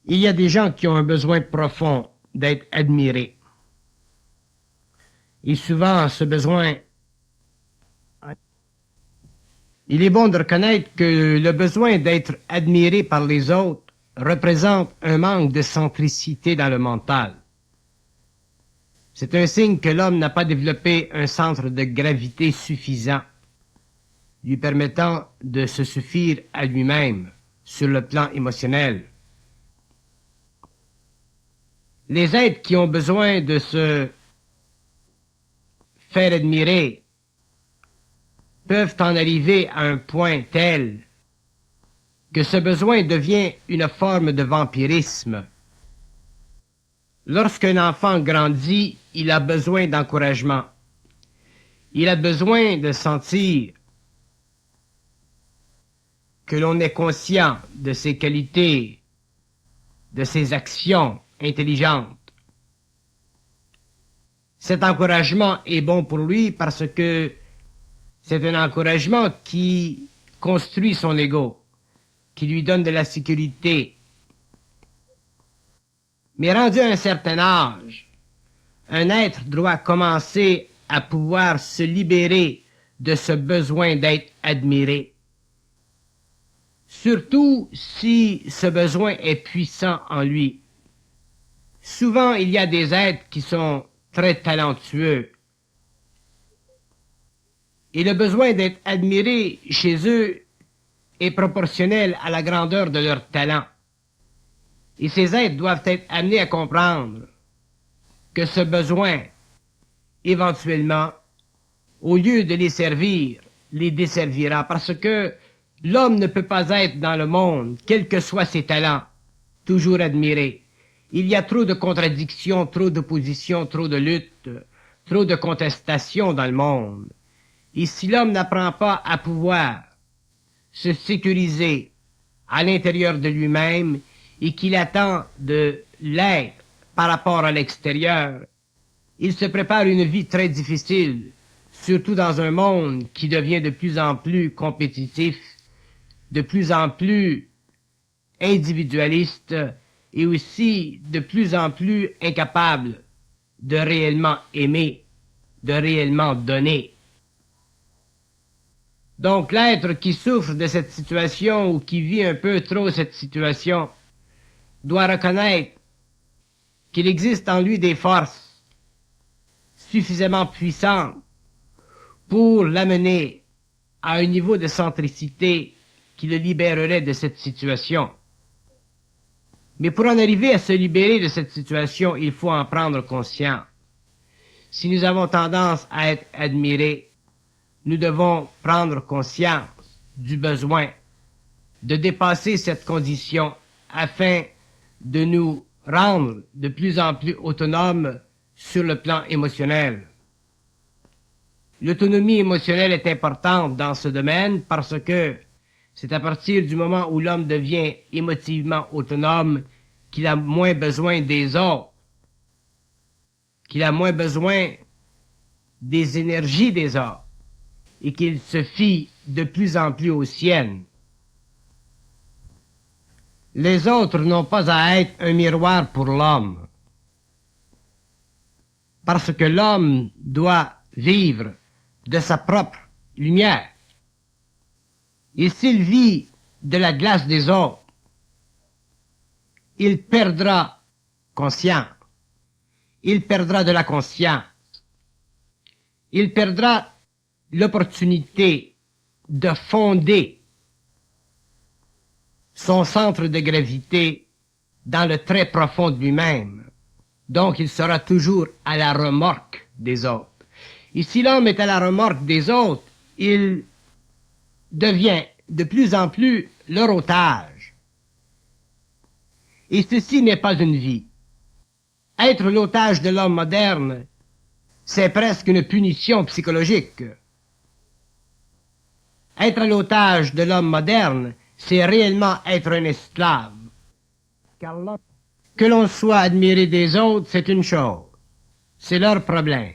Il y a des gens qui ont un besoin profond d'être admirés. Et souvent, ce besoin... Il est bon de reconnaître que le besoin d'être admiré par les autres représente un manque de centricité dans le mental. C'est un signe que l'homme n'a pas développé un centre de gravité suffisant, lui permettant de se suffire à lui-même sur le plan émotionnel. Les êtres qui ont besoin de se faire admirer peuvent en arriver à un point tel que ce besoin devient une forme de vampirisme. Lorsqu'un enfant grandit, il a besoin d'encouragement. Il a besoin de sentir que l'on est conscient de ses qualités, de ses actions intelligentes. Cet encouragement est bon pour lui parce que c'est un encouragement qui construit son ego, qui lui donne de la sécurité. Mais rendu à un certain âge, un être doit commencer à pouvoir se libérer de ce besoin d'être admiré. Surtout si ce besoin est puissant en lui. Souvent, il y a des êtres qui sont très talentueux. Et le besoin d'être admiré chez eux est proportionnel à la grandeur de leur talent. Et ces êtres doivent être amenés à comprendre que ce besoin, éventuellement, au lieu de les servir, les desservira, parce que l'homme ne peut pas être dans le monde, quels que soient ses talents, toujours admiré. Il y a trop de contradictions, trop d'oppositions, trop de luttes, trop de contestations dans le monde. Et si l'homme n'apprend pas à pouvoir se sécuriser à l'intérieur de lui-même et qu'il attend de l'être par rapport à l'extérieur, il se prépare une vie très difficile, surtout dans un monde qui devient de plus en plus compétitif, de plus en plus individualiste et aussi de plus en plus incapable de réellement aimer, de réellement donner. Donc l'être qui souffre de cette situation ou qui vit un peu trop cette situation doit reconnaître qu'il existe en lui des forces suffisamment puissantes pour l'amener à un niveau de centricité qui le libérerait de cette situation. Mais pour en arriver à se libérer de cette situation, il faut en prendre conscience. Si nous avons tendance à être admirés, nous devons prendre conscience du besoin de dépasser cette condition afin de nous rendre de plus en plus autonomes sur le plan émotionnel. L'autonomie émotionnelle est importante dans ce domaine parce que c'est à partir du moment où l'homme devient émotivement autonome qu'il a moins besoin des autres, qu'il a moins besoin des énergies des autres et qu'il se fie de plus en plus aux siennes. Les autres n'ont pas à être un miroir pour l'homme, parce que l'homme doit vivre de sa propre lumière. Et s'il vit de la glace des autres, il perdra conscience, il perdra de la conscience, il perdra l'opportunité de fonder son centre de gravité dans le très profond de lui-même. Donc il sera toujours à la remorque des autres. Et si l'homme est à la remorque des autres, il devient de plus en plus leur otage. Et ceci n'est pas une vie. Être l'otage de l'homme moderne, c'est presque une punition psychologique. Être l'otage de l'homme moderne, c'est réellement être un esclave. Car que l'on soit admiré des autres, c'est une chose. C'est leur problème.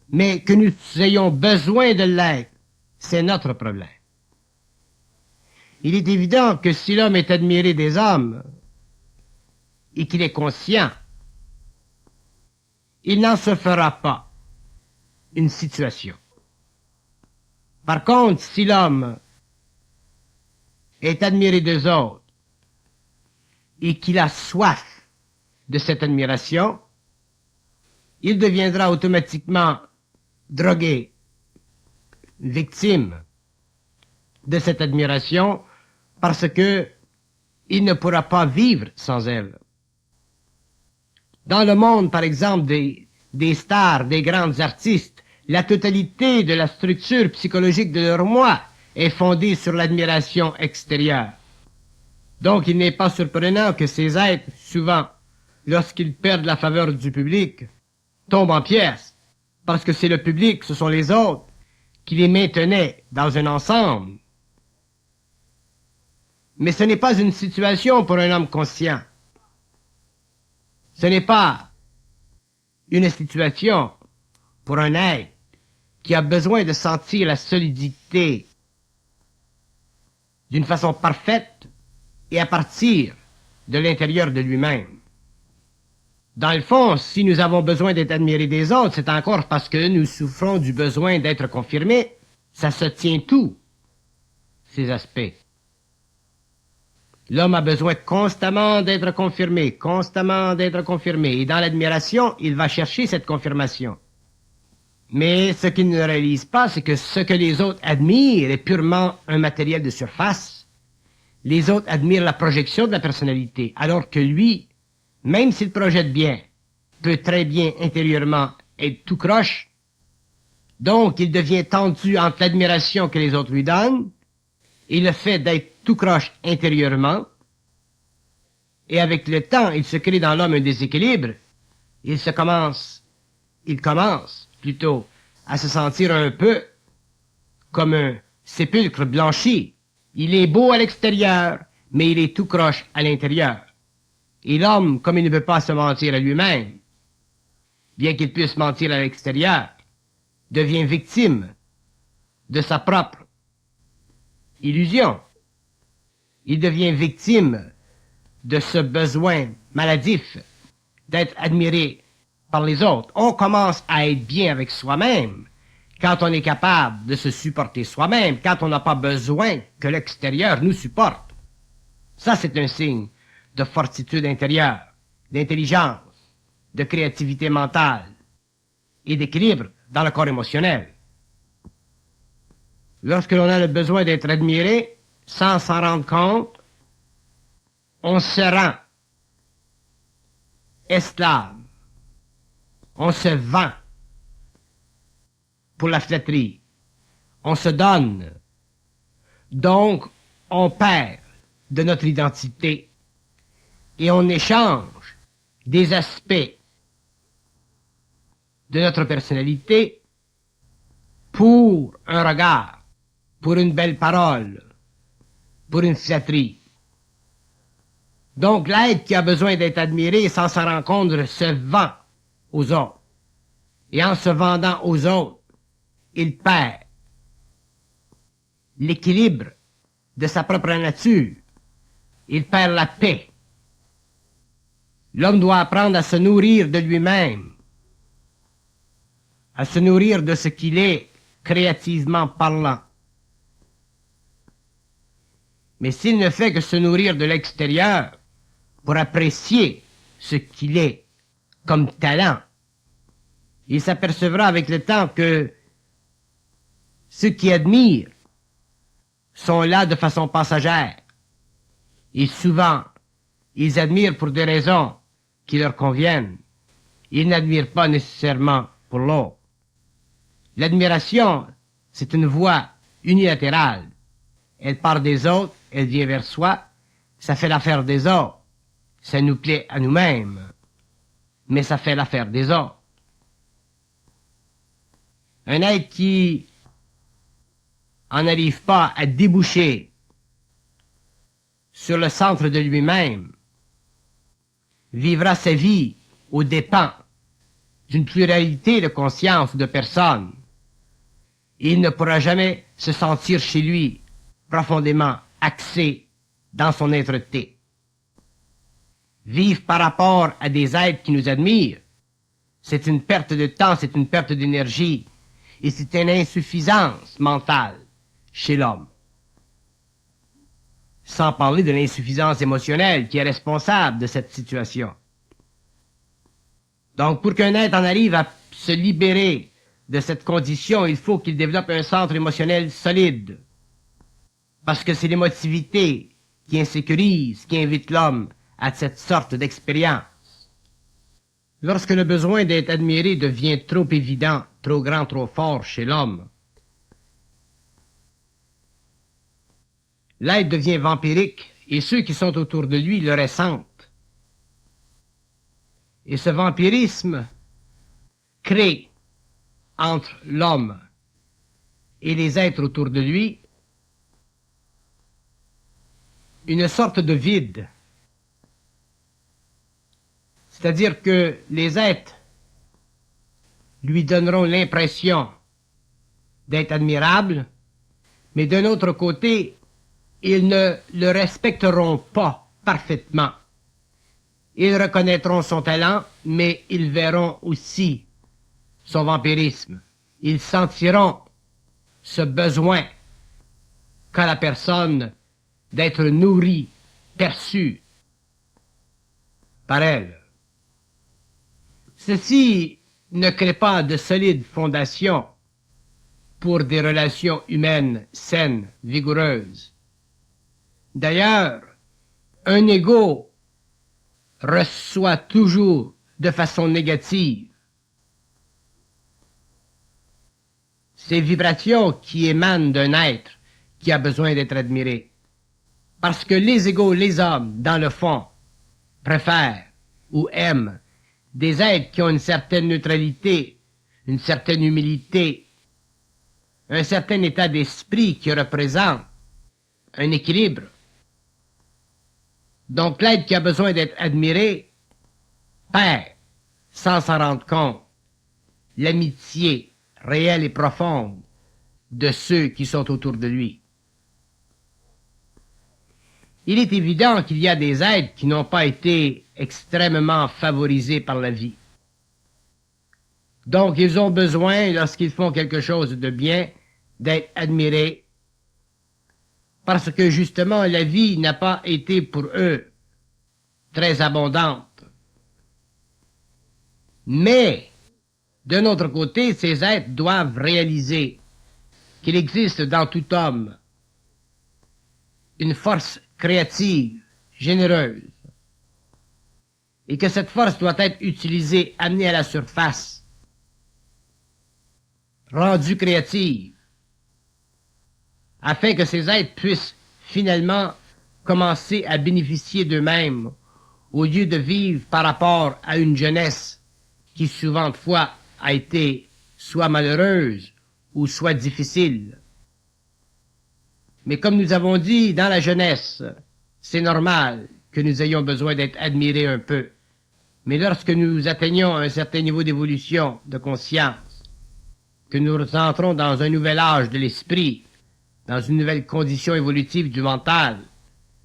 Mais que nous ayons besoin de l'être, c'est notre problème. Il est évident que si l'homme est admiré des hommes, et qu'il est conscient, il n'en se fera pas une situation. Par contre, si l'homme est admiré des autres et qu'il a soif de cette admiration, il deviendra automatiquement drogué, victime de cette admiration, parce que il ne pourra pas vivre sans elle. Dans le monde, par exemple, des stars, des grands artistes, la totalité de la structure psychologique de leur moi est fondée sur l'admiration extérieure. Donc, il n'est pas surprenant que ces êtres, souvent, lorsqu'ils perdent la faveur du public, tombent en pièces, parce que c'est le public, ce sont les autres, qui les maintenaient dans un ensemble. Mais ce n'est pas une situation pour un homme conscient. Ce n'est pas une situation pour un être qui a besoin de sentir la solidité d'une façon parfaite et à partir de l'intérieur de lui-même. Dans le fond, si nous avons besoin d'être admirés des autres, c'est encore parce que nous souffrons du besoin d'être confirmés. Ça se tient tout, ces aspects. L'homme a besoin constamment d'être confirmé, et dans l'admiration, il va chercher cette confirmation. Mais ce qu'il ne réalise pas, c'est que ce que les autres admirent est purement un matériel de surface. Les autres admirent la projection de la personnalité, alors que lui, même s'il projette bien, peut très bien intérieurement être tout croche. Donc, il devient tendu entre l'admiration que les autres lui donnent et le fait d'être tout croche intérieurement. Et avec le temps, il se crée dans l'homme un déséquilibre. Il commence plutôt à se sentir un peu comme un sépulcre blanchi. Il est beau à l'extérieur, mais il est tout croche à l'intérieur. Et l'homme, comme il ne peut pas se mentir à lui-même, bien qu'il puisse mentir à l'extérieur, devient victime de sa propre illusion. Il devient victime de ce besoin maladif d'être admiré par les autres. On commence à être bien avec soi-même quand on est capable de se supporter soi-même, quand on n'a pas besoin que l'extérieur nous supporte. Ça, c'est un signe de fortitude intérieure, d'intelligence, de créativité mentale et d'équilibre dans le corps émotionnel. Lorsque l'on a le besoin d'être admiré, sans s'en rendre compte, on se rend esclave, on se vend pour la flatterie, on se donne, donc on perd de notre identité et on échange des aspects de notre personnalité pour un regard, pour une belle parole, pour une flatterie. Donc l'être qui a besoin d'être admiré sans s'en rendre compte se vend aux autres. Et en se vendant aux autres, il perd l'équilibre de sa propre nature. Il perd la paix. L'homme doit apprendre à se nourrir de lui-même, à se nourrir de ce qu'il est, créativement parlant. Mais s'il ne fait que se nourrir de l'extérieur pour apprécier ce qu'il est comme talent, il s'apercevra avec le temps que ceux qui admirent sont là de façon passagère. Et souvent, ils admirent pour des raisons qui leur conviennent. Ils n'admirent pas nécessairement pour l'autre. L'admiration, c'est une voie unilatérale. Elle part des autres, elle vient vers soi, ça fait l'affaire des autres. Ça nous plaît à nous-mêmes, mais ça fait l'affaire des autres. Un être qui en n'arrive pas à déboucher sur le centre de lui-même vivra sa vie aux dépens d'une pluralité de consciences ou de personnes. Il ne pourra jamais se sentir chez lui profondément axé dans son être-té. Vivre par rapport à des êtres qui nous admirent, c'est une perte de temps, c'est une perte d'énergie, et c'est une insuffisance mentale chez l'homme. Sans parler de l'insuffisance émotionnelle qui est responsable de cette situation. Donc, pour qu'un être en arrive à se libérer de cette condition, il faut qu'il développe un centre émotionnel solide. Parce que c'est l'émotivité qui insécurise, qui invite l'homme à cette sorte d'expérience. Lorsque le besoin d'être admiré devient trop évident, trop grand, trop fort chez l'homme, l'être devient vampirique et ceux qui sont autour de lui le ressentent. Et ce vampirisme crée entre l'homme et les êtres autour de lui une sorte de vide. C'est-à-dire que les êtres lui donneront l'impression d'être admirables, mais d'un autre côté, ils ne le respecteront pas parfaitement. Ils reconnaîtront son talent, mais ils verront aussi son vampirisme. Ils sentiront ce besoin qu'a la personne d'être nourrie, perçue par elle. Ceci ne crée pas de solides fondations pour des relations humaines saines, vigoureuses. D'ailleurs, un ego reçoit toujours de façon négative ces vibrations qui émanent d'un être qui a besoin d'être admiré. Parce que les égaux, les hommes, dans le fond, préfèrent ou aiment des êtres qui ont une certaine neutralité, une certaine humilité, un certain état d'esprit qui représente un équilibre. Donc l'être qui a besoin d'être admiré perd, sans s'en rendre compte, l'amitié réelle et profonde de ceux qui sont autour de lui. Il est évident qu'il y a des êtres qui n'ont pas été extrêmement favorisés par la vie. Donc ils ont besoin, lorsqu'ils font quelque chose de bien, d'être admirés, parce que justement la vie n'a pas été pour eux très abondante. Mais, d'un autre côté, ces êtres doivent réaliser qu'il existe dans tout homme une force créative, généreuse, et que cette force doit être utilisée, amenée à la surface, rendue créative, afin que ces êtres puissent finalement commencer à bénéficier d'eux-mêmes au lieu de vivre par rapport à une jeunesse qui souvent de fois a été soit malheureuse ou soit difficile. Mais comme nous avons dit, dans la jeunesse, c'est normal que nous ayons besoin d'être admirés un peu. Mais lorsque nous atteignons un certain niveau d'évolution, de conscience, que nous entrons dans un nouvel âge de l'esprit, dans une nouvelle condition évolutive du mental,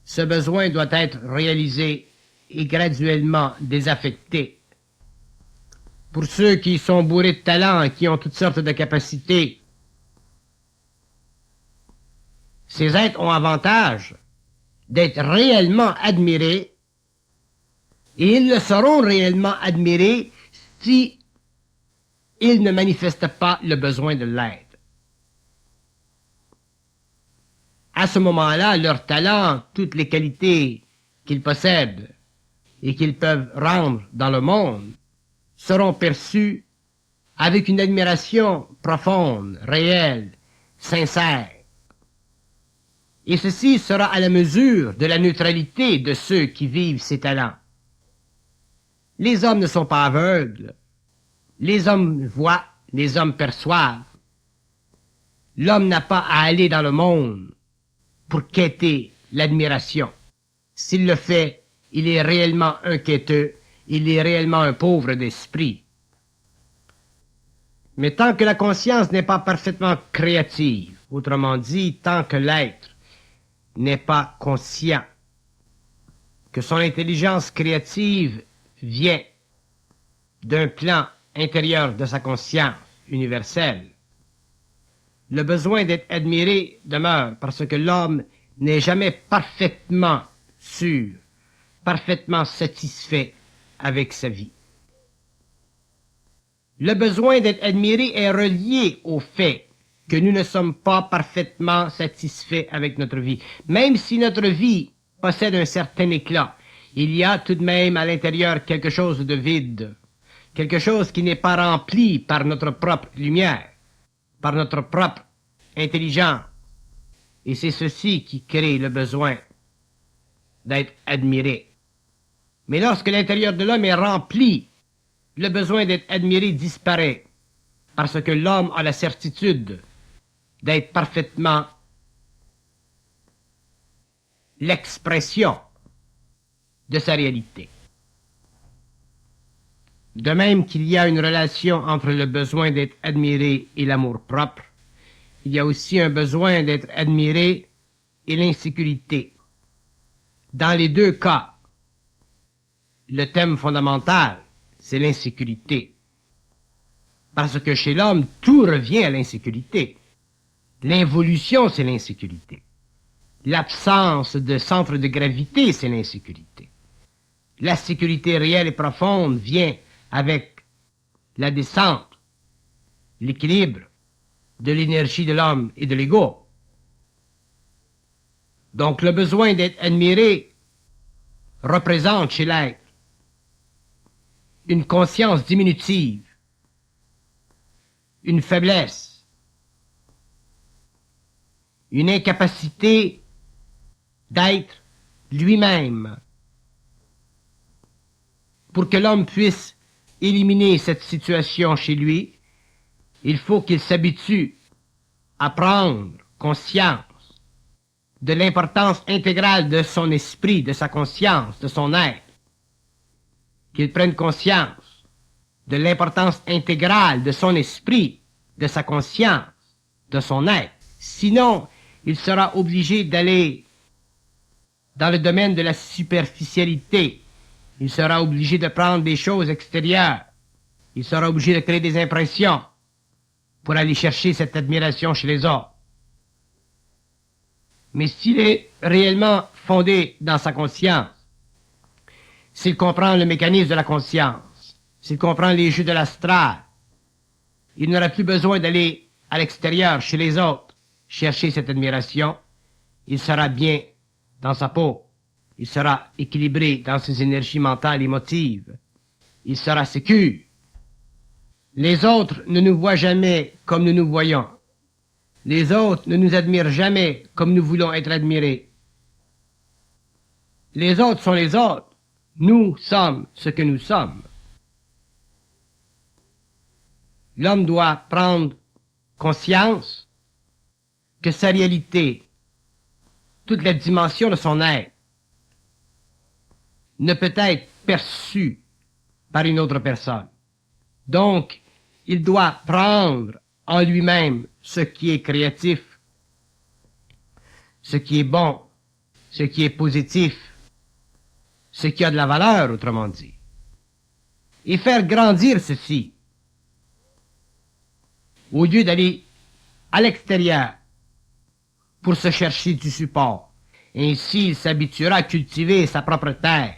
ce besoin doit être réalisé et graduellement désaffecté. Pour ceux qui sont bourrés de talent et qui ont toutes sortes de capacités, ces êtres ont avantage d'être réellement admirés, et ils le seront réellement admirés si ils ne manifestent pas le besoin de l'être. À ce moment-là, leur talent, toutes les qualités qu'ils possèdent et qu'ils peuvent rendre dans le monde, seront perçus avec une admiration profonde, réelle, sincère. Et ceci sera à la mesure de la neutralité de ceux qui vivent ces talents. Les hommes ne sont pas aveugles. Les hommes voient, les hommes perçoivent. L'homme n'a pas à aller dans le monde pour quêter l'admiration. S'il le fait, il est réellement un quêteux, il est réellement un pauvre d'esprit. Mais tant que la conscience n'est pas parfaitement créative, autrement dit, tant que l'être n'est pas conscient que son intelligence créative vient d'un plan intérieur de sa conscience universelle, le besoin d'être admiré demeure parce que l'homme n'est jamais parfaitement sûr, parfaitement satisfait avec sa vie. Le besoin d'être admiré est relié au fait que nous ne sommes pas parfaitement satisfaits avec notre vie. Même si notre vie possède un certain éclat, il y a tout de même à l'intérieur quelque chose de vide, quelque chose qui n'est pas rempli par notre propre lumière, par notre propre intelligence. Et c'est ceci qui crée le besoin d'être admiré. Mais lorsque l'intérieur de l'homme est rempli, le besoin d'être admiré disparaît, parce que l'homme a la certitude d'être parfaitement l'expression de sa réalité. De même qu'il y a une relation entre le besoin d'être admiré et l'amour-propre, il y a aussi un besoin d'être admiré et l'insécurité. Dans les deux cas, le thème fondamental, c'est l'insécurité. Parce que chez l'homme, tout revient à l'insécurité. L'involution, c'est l'insécurité. L'absence de centre de gravité, c'est l'insécurité. La sécurité réelle et profonde vient avec la descente, l'équilibre de l'énergie de l'homme et de l'ego. Donc le besoin d'être admiré représente chez l'être une conscience diminutive, une faiblesse, une incapacité d'être lui-même. Pour que l'homme puisse éliminer cette situation chez lui, il faut qu'il s'habitue à prendre conscience de l'importance intégrale de son esprit, de sa conscience, de son être. Qu'il prenne conscience de l'importance intégrale de son esprit, de sa conscience, de son être. Sinon, il sera obligé d'aller dans le domaine de la superficialité. Il sera obligé de prendre des choses extérieures. Il sera obligé de créer des impressions pour aller chercher cette admiration chez les autres. Mais s'il est réellement fondé dans sa conscience, s'il comprend le mécanisme de la conscience, s'il comprend les jeux de l'astral, il n'aura plus besoin d'aller à l'extérieur, chez les autres, chercher cette admiration. Il sera bien dans sa peau. Il sera équilibré dans ses énergies mentales et émotives. Il sera sécure. Les autres ne nous voient jamais comme nous nous voyons. Les autres ne nous admirent jamais comme nous voulons être admirés. Les autres sont les autres. Nous sommes ce que nous sommes. L'homme doit prendre conscience que sa réalité, toute la dimension de son être, ne peut être perçue par une autre personne. Donc, il doit prendre en lui-même ce qui est créatif, ce qui est bon, ce qui est positif, ce qui a de la valeur, autrement dit, et faire grandir ceci, au lieu d'aller à l'extérieur pour se chercher du support. Ainsi, il s'habituera à cultiver sa propre terre.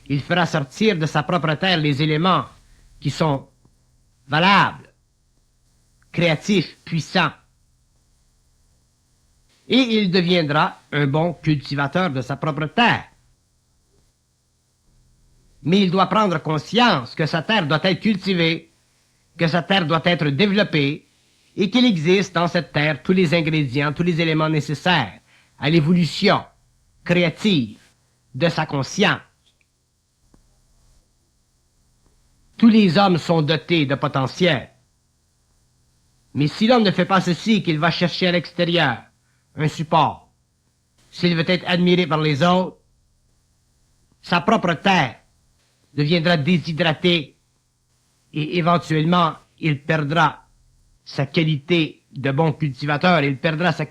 Il fera sortir de sa propre terre les éléments qui sont valables, créatifs, puissants. Et il deviendra un bon cultivateur de sa propre terre. Mais il doit prendre conscience que sa terre doit être cultivée, que sa terre doit être développée, et qu'il existe dans cette terre tous les ingrédients, tous les éléments nécessaires à l'évolution créative de sa conscience. Tous les hommes sont dotés de potentiel. Mais si l'homme ne fait pas ceci, qu'il va chercher à l'extérieur un support, s'il veut être admiré par les autres, sa propre terre deviendra déshydratée et éventuellement il perdra sa qualité de bon cultivateur, il perdra sa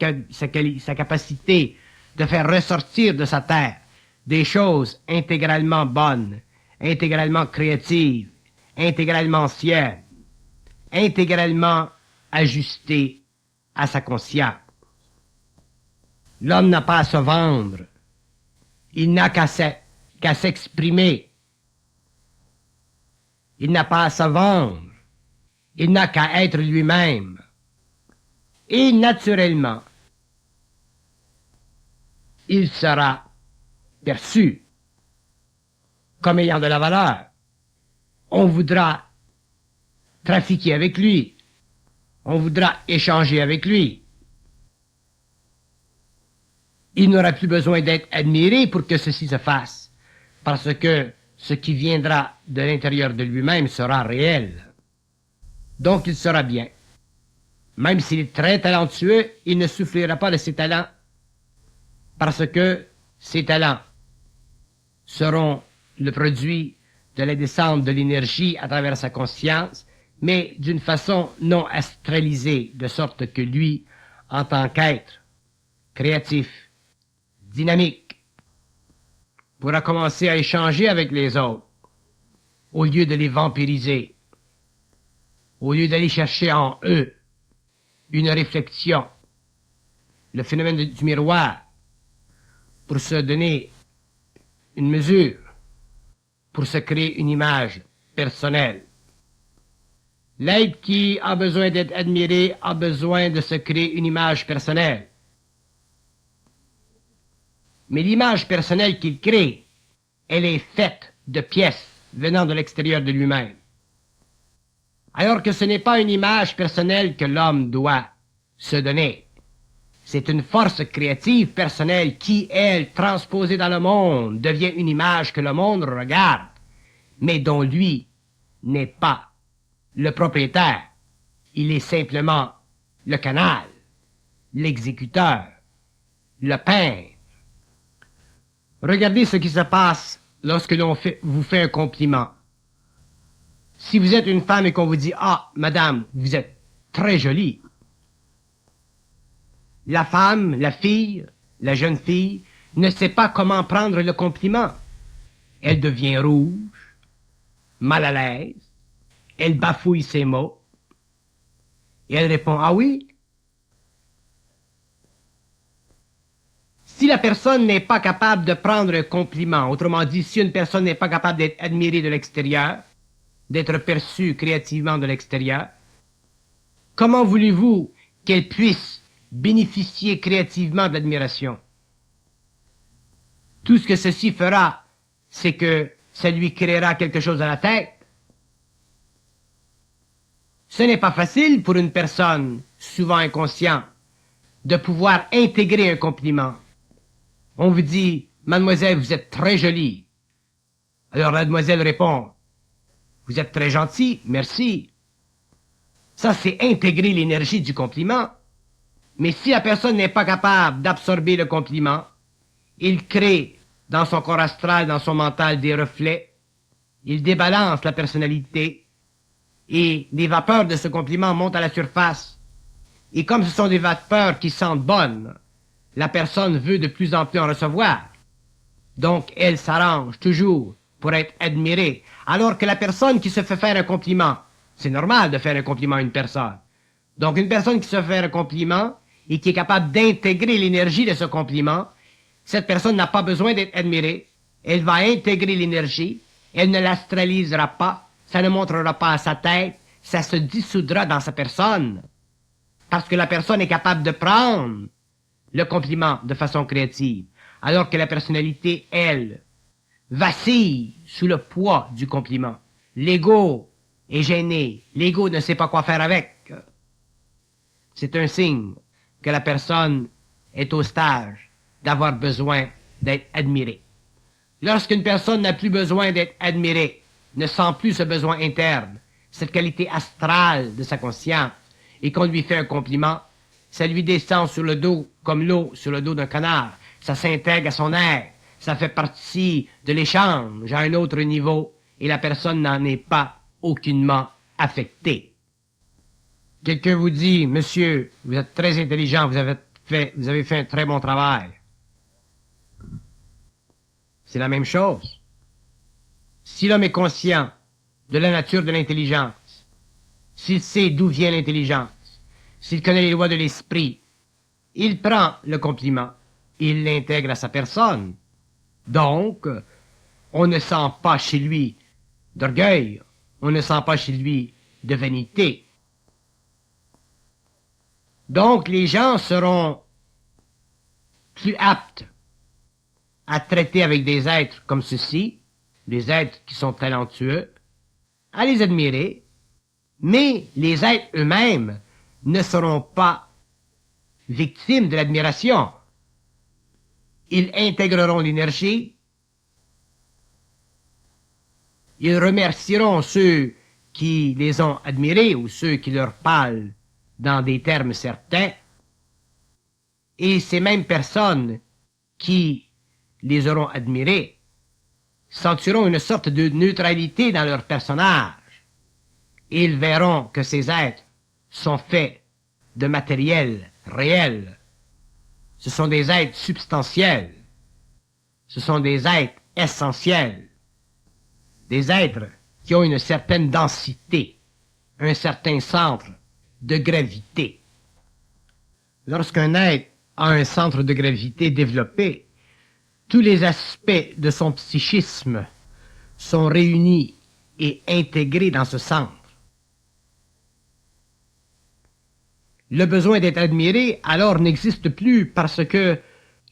capacité de faire ressortir de sa terre des choses intégralement bonnes, intégralement créatives, intégralement anciennes, intégralement ajustées à sa conscience. L'homme n'a pas à se vendre, il n'a qu'à s'exprimer. Il n'a pas à se vendre, il n'a qu'à être lui-même. Et naturellement, il sera perçu comme ayant de la valeur. On voudra trafiquer avec lui. On voudra échanger avec lui. Il n'aura plus besoin d'être admiré pour que ceci se fasse, parce que ce qui viendra de l'intérieur de lui-même sera réel. Donc il sera bien. Même s'il est très talentueux, il ne souffrira pas de ses talents, parce que ses talents seront le produit de la descente de l'énergie à travers sa conscience, mais d'une façon non astralisée, de sorte que lui, en tant qu'être créatif, dynamique, pourra commencer à échanger avec les autres, au lieu de les vampiriser, au lieu d'aller chercher en eux une réflexion, le phénomène du miroir, pour se donner une mesure, pour se créer une image personnelle. L'être qui a besoin d'être admiré a besoin de se créer une image personnelle. Mais l'image personnelle qu'il crée, elle est faite de pièces venant de l'extérieur de lui-même. Alors que ce n'est pas une image personnelle que l'homme doit se donner. C'est une force créative personnelle qui, elle, transposée dans le monde, devient une image que le monde regarde, mais dont lui n'est pas le propriétaire. Il est simplement le canal, l'exécuteur, le peintre. Regardez ce qui se passe lorsque l'on vous fait un compliment. Si vous êtes une femme et qu'on vous dit « Ah, madame, vous êtes très jolie », la femme, la fille, la jeune fille, ne sait pas comment prendre le compliment. Elle devient rouge, mal à l'aise, elle bafouille ses mots, et elle répond « Ah oui ». Si la personne n'est pas capable de prendre un compliment, autrement dit, si une personne n'est pas capable d'être admirée de l'extérieur, d'être perçue créativement de l'extérieur, comment voulez-vous qu'elle puisse bénéficier créativement de l'admiration? Tout ce que ceci fera, c'est que ça lui créera quelque chose à la tête. Ce n'est pas facile pour une personne, souvent inconsciente, de pouvoir intégrer un compliment. On vous dit, « Mademoiselle, vous êtes très jolie. » Alors la demoiselle répond, « Vous êtes très gentil, merci. » Ça, c'est intégrer l'énergie du compliment. Mais si la personne n'est pas capable d'absorber le compliment, il crée dans son corps astral, dans son mental, des reflets, il débalance la personnalité, et les vapeurs de ce compliment montent à la surface. Et comme ce sont des vapeurs qui sentent bonnes, la personne veut de plus en plus en recevoir. Donc, elle s'arrange toujours pour être admirée. Alors que la personne qui se fait faire un compliment, c'est normal de faire un compliment à une personne. Donc, une personne qui se fait faire un compliment et qui est capable d'intégrer l'énergie de ce compliment, cette personne n'a pas besoin d'être admirée. Elle va intégrer l'énergie, elle ne l'astralisera pas, ça ne montrera pas à sa tête, ça se dissoudra dans sa personne. Parce que la personne est capable de prendre le compliment de façon créative, alors que la personnalité, elle, vacille sous le poids du compliment. L'ego est gêné, l'ego ne sait pas quoi faire avec. C'est un signe que la personne est au stage d'avoir besoin d'être admirée. Lorsqu'une personne n'a plus besoin d'être admirée, ne sent plus ce besoin interne, cette qualité astrale de sa conscience, et qu'on lui fait un compliment, ça lui descend sur le dos comme l'eau sur le dos d'un canard. Ça s'intègre à son être, ça fait partie de l'échange à un autre niveau, et la personne n'en est pas aucunement affectée. Quelqu'un vous dit, monsieur, vous êtes très intelligent, vous avez fait un très bon travail. c'est la même chose. Si l'homme est conscient de la nature de l'intelligence, s'il sait d'où vient l'intelligence, s'il connaît les lois de l'esprit, il prend le compliment, il l'intègre à sa personne. Donc, on ne sent pas chez lui d'orgueil, on ne sent pas chez lui de vanité. Donc, les gens seront plus aptes à traiter avec des êtres comme ceux-ci, des êtres qui sont talentueux, à les admirer, mais les êtres eux-mêmes ne seront pas victimes de l'admiration. Ils intégreront l'énergie, ils remercieront ceux qui les ont admirés ou ceux qui leur parlent dans des termes certains, et ces mêmes personnes qui les auront admirés sentiront une sorte de neutralité dans leur personnage. Ils verront que ces êtres sont faits de matériel réel. Ce sont des êtres substantiels. Ce sont des êtres essentiels. Des êtres qui ont une certaine densité, un certain centre de gravité. Lorsqu'un être a un centre de gravité développé, tous les aspects de son psychisme sont réunis et intégrés dans ce centre. Le besoin d'être admiré alors n'existe plus parce que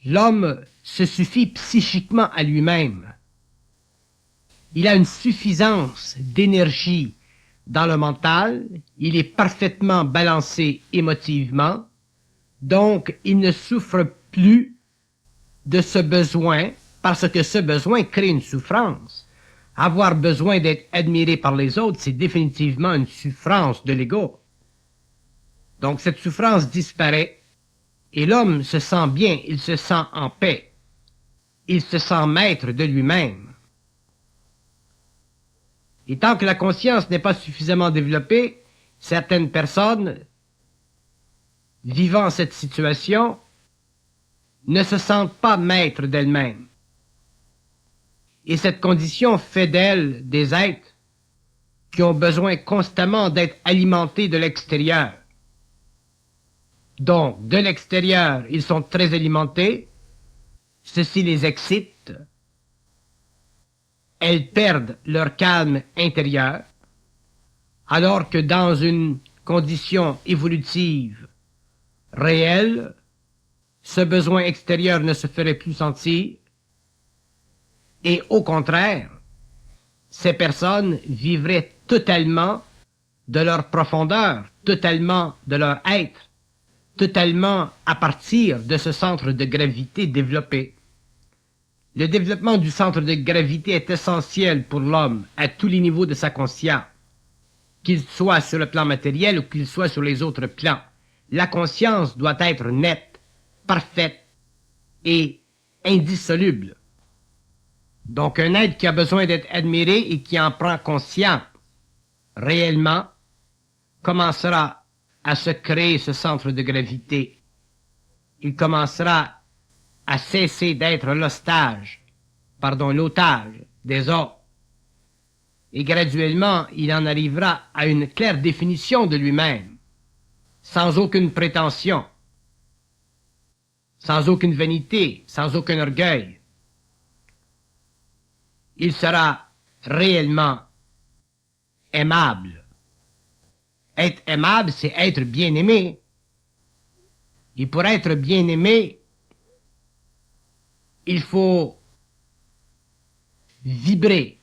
l'homme se suffit psychiquement à lui-même. Il a une suffisance d'énergie dans le mental, il est parfaitement balancé émotivement, donc il ne souffre plus de ce besoin parce que ce besoin crée une souffrance. Avoir besoin d'être admiré par les autres, c'est définitivement une souffrance de l'ego. Donc cette souffrance disparaît et l'homme se sent bien, il se sent en paix. Il se sent maître de lui-même. Et tant que la conscience n'est pas suffisamment développée, certaines personnes vivant cette situation ne se sentent pas maîtres d'elles-mêmes. Et cette condition fait d'elles des êtres qui ont besoin constamment d'être alimentés de l'extérieur. Donc, de l'extérieur, ils sont très alimentés, ceci les excite, elles perdent leur calme intérieur, alors que dans une condition évolutive réelle, ce besoin extérieur ne se ferait plus sentir, et au contraire, ces personnes vivraient totalement de leur profondeur, totalement de leur être, totalement à partir de ce centre de gravité développé. Le développement du centre de gravité est essentiel pour l'homme à tous les niveaux de sa conscience, qu'il soit sur le plan matériel ou qu'il soit sur les autres plans. La conscience doit être nette, parfaite et indissoluble. Donc un être qui a besoin d'être admiré et qui en prend conscience réellement commencera à se créer ce centre de gravité. Il commencera à cesser d'être l'otage des autres. Et graduellement, il en arrivera à une claire définition de lui-même, sans aucune prétention, sans aucune vanité, sans aucun orgueil. Il sera réellement aimable. Être aimable, c'est être bien aimé. Et pour être bien aimé, il faut vibrer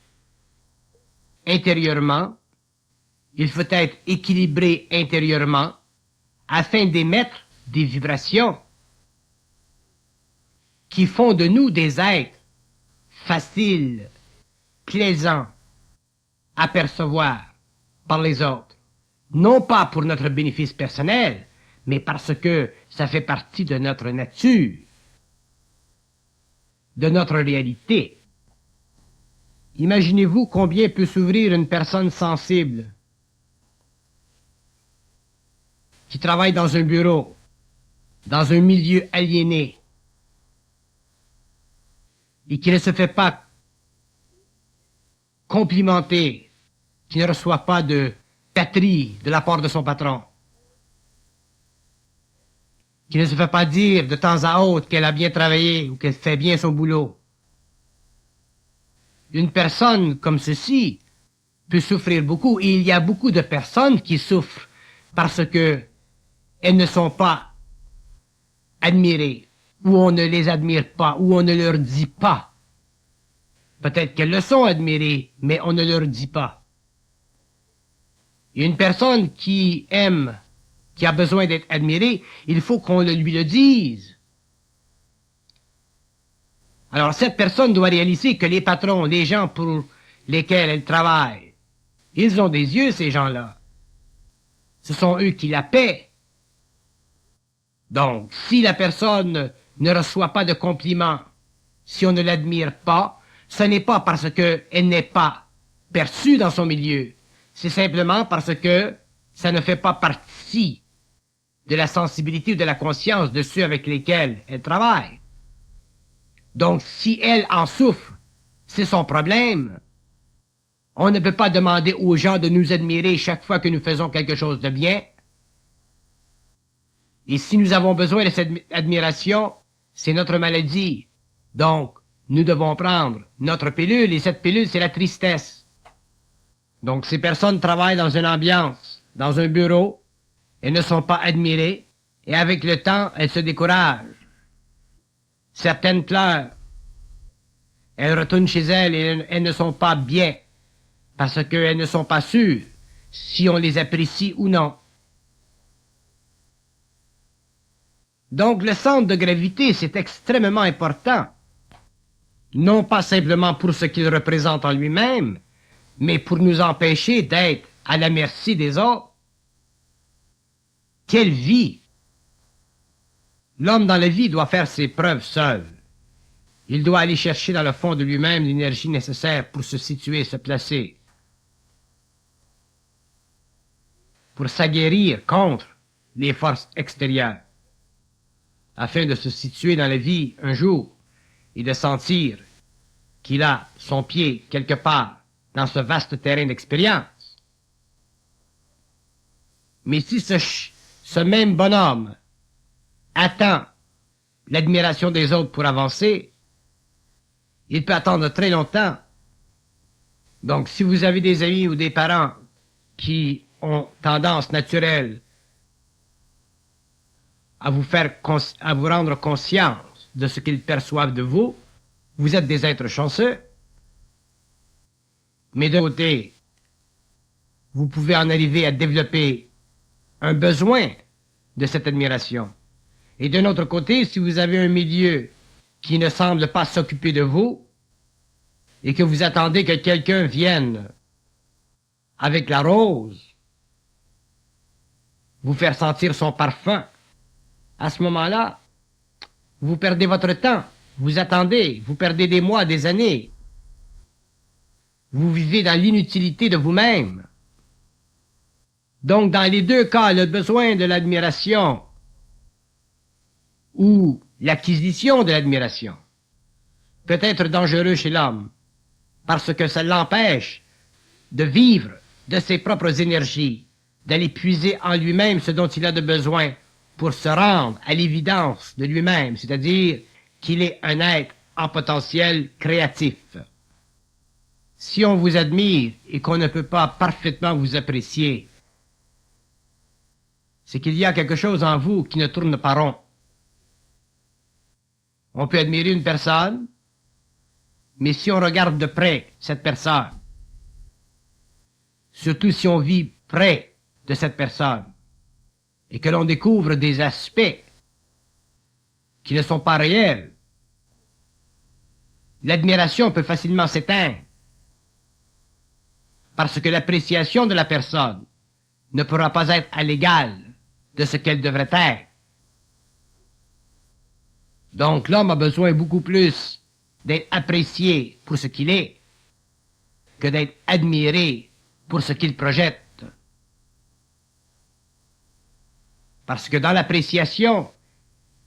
intérieurement, il faut être équilibré intérieurement afin d'émettre des vibrations qui font de nous des êtres faciles, plaisants à percevoir par les autres. Non pas pour notre bénéfice personnel, mais parce que ça fait partie de notre nature, de notre réalité. Imaginez-vous combien peut s'ouvrir une personne sensible qui travaille dans un bureau, dans un milieu aliéné, et qui ne se fait pas complimenter, qui ne reçoit pas de patrie de la part de son patron, qui ne se fait pas dire de temps à autre qu'elle a bien travaillé ou qu'elle fait bien son boulot. Une personne comme ceci peut souffrir beaucoup, et il y a beaucoup de personnes qui souffrent parce que elles ne sont pas admirées, ou on ne les admire pas, ou on ne leur dit pas. Peut-être qu'elles le sont admirées, mais on ne leur dit pas. Une personne qui aime, qui a besoin d'être admirée, il faut qu'on lui le dise. Alors cette personne doit réaliser que les patrons, les gens pour lesquels elle travaille, ils ont des yeux, ces gens-là. Ce sont eux qui la paient. Donc, si la personne ne reçoit pas de compliments, si on ne l'admire pas, ce n'est pas parce qu'elle n'est pas perçue dans son milieu. C'est simplement parce que ça ne fait pas partie de la sensibilité ou de la conscience de ceux avec lesquels elle travaille. Donc, si elle en souffre, c'est son problème. On ne peut pas demander aux gens de nous admirer chaque fois que nous faisons quelque chose de bien. Et si nous avons besoin de cette admiration, c'est notre maladie. Donc, nous devons prendre notre pilule, et cette pilule, c'est la tristesse. Donc, ces personnes travaillent dans une ambiance, dans un bureau, elles ne sont pas admirées, et avec le temps, elles se découragent. Certaines pleurent. Elles retournent chez elles et elles ne sont pas bien, parce qu'elles ne sont pas sûres si on les apprécie ou non. Donc le centre de gravité, c'est extrêmement important. Non pas simplement pour ce qu'il représente en lui-même, mais pour nous empêcher d'être à la merci des autres. Quelle vie! L'homme dans la vie doit faire ses preuves seul. Il doit aller chercher dans le fond de lui-même l'énergie nécessaire pour se situer, se placer, pour s'aguerrir contre les forces extérieures, afin de se situer dans la vie un jour et de sentir qu'il a son pied quelque part dans ce vaste terrain d'expérience. Mais si ce même bonhomme attend l'admiration des autres pour avancer, il peut attendre très longtemps. Donc, si vous avez des amis ou des parents qui ont tendance naturelle à vous rendre conscience de ce qu'ils perçoivent de vous, vous êtes des êtres chanceux. Mais d'un côté, vous pouvez en arriver à développer un besoin de cette admiration. Et d'un autre côté, si vous avez un milieu qui ne semble pas s'occuper de vous, et que vous attendez que quelqu'un vienne avec la rose, vous faire sentir son parfum, à ce moment-là, vous perdez votre temps, vous attendez, vous perdez des mois, des années. Vous vivez dans l'inutilité de vous-même. Donc, dans les deux cas, le besoin de l'admiration ou l'acquisition de l'admiration peut être dangereux chez l'homme, parce que ça l'empêche de vivre de ses propres énergies, d'aller puiser en lui-même ce dont il a de besoin pour se rendre à l'évidence de lui-même, c'est-à-dire qu'il est un être en potentiel créatif. Si on vous admire et qu'on ne peut pas parfaitement vous apprécier, c'est qu'il y a quelque chose en vous qui ne tourne pas rond. On peut admirer une personne, mais si on regarde de près cette personne, surtout si on vit près de cette personne, et que l'on découvre des aspects qui ne sont pas réels, l'admiration peut facilement s'éteindre, parce que l'appréciation de la personne ne pourra pas être à l'égal de ce qu'elle devrait être. Donc l'homme a besoin beaucoup plus d'être apprécié pour ce qu'il est que d'être admiré pour ce qu'il projette. Parce que dans l'appréciation,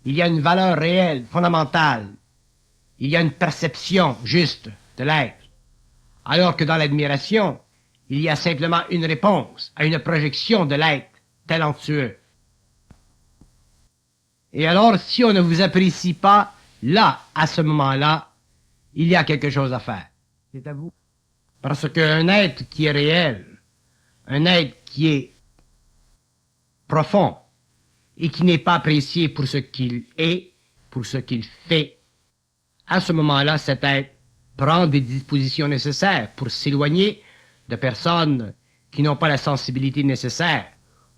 il y a une valeur réelle, fondamentale, il y a une perception juste de l'être, alors que dans l'admiration, il y a simplement une réponse à une projection de l'être talentueux. Et alors, si on ne vous apprécie pas, là, à ce moment-là, il y a quelque chose à faire. C'est à vous. Parce qu'un être qui est réel, un être qui est profond, et qui n'est pas apprécié pour ce qu'il est, pour ce qu'il fait, à ce moment-là, cet être prend des dispositions nécessaires pour s'éloigner de personnes qui n'ont pas la sensibilité nécessaire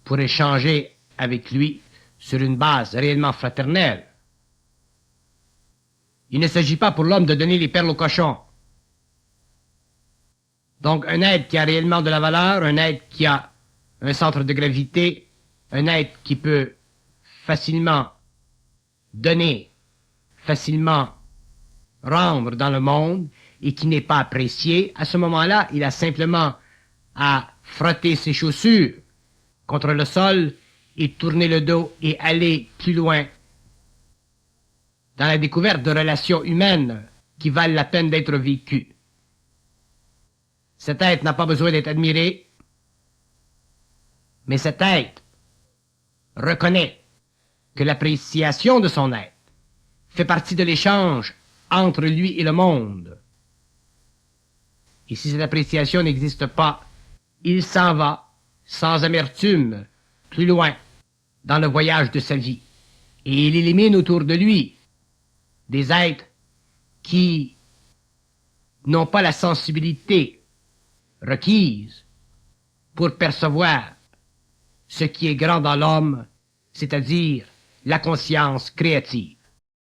pour échanger avec lui sur une base réellement fraternelle. Il ne s'agit pas pour l'homme de donner les perles au cochon. Donc, un être qui a réellement de la valeur, un être qui a un centre de gravité, un être qui peut facilement donner, facilement rendre dans le monde et qui n'est pas apprécié, à ce moment-là, il a simplement à frotter ses chaussures contre le sol et tourner le dos et aller plus loin dans la découverte de relations humaines qui valent la peine d'être vécues. Cet être n'a pas besoin d'être admiré, mais cet être reconnaît que l'appréciation de son être fait partie de l'échange entre lui et le monde. Et si cette appréciation n'existe pas, il s'en va, sans amertume, plus loin, dans le voyage de sa vie. Et il élimine autour de lui des êtres qui n'ont pas la sensibilité requise pour percevoir ce qui est grand dans l'homme, c'est-à-dire la conscience créative.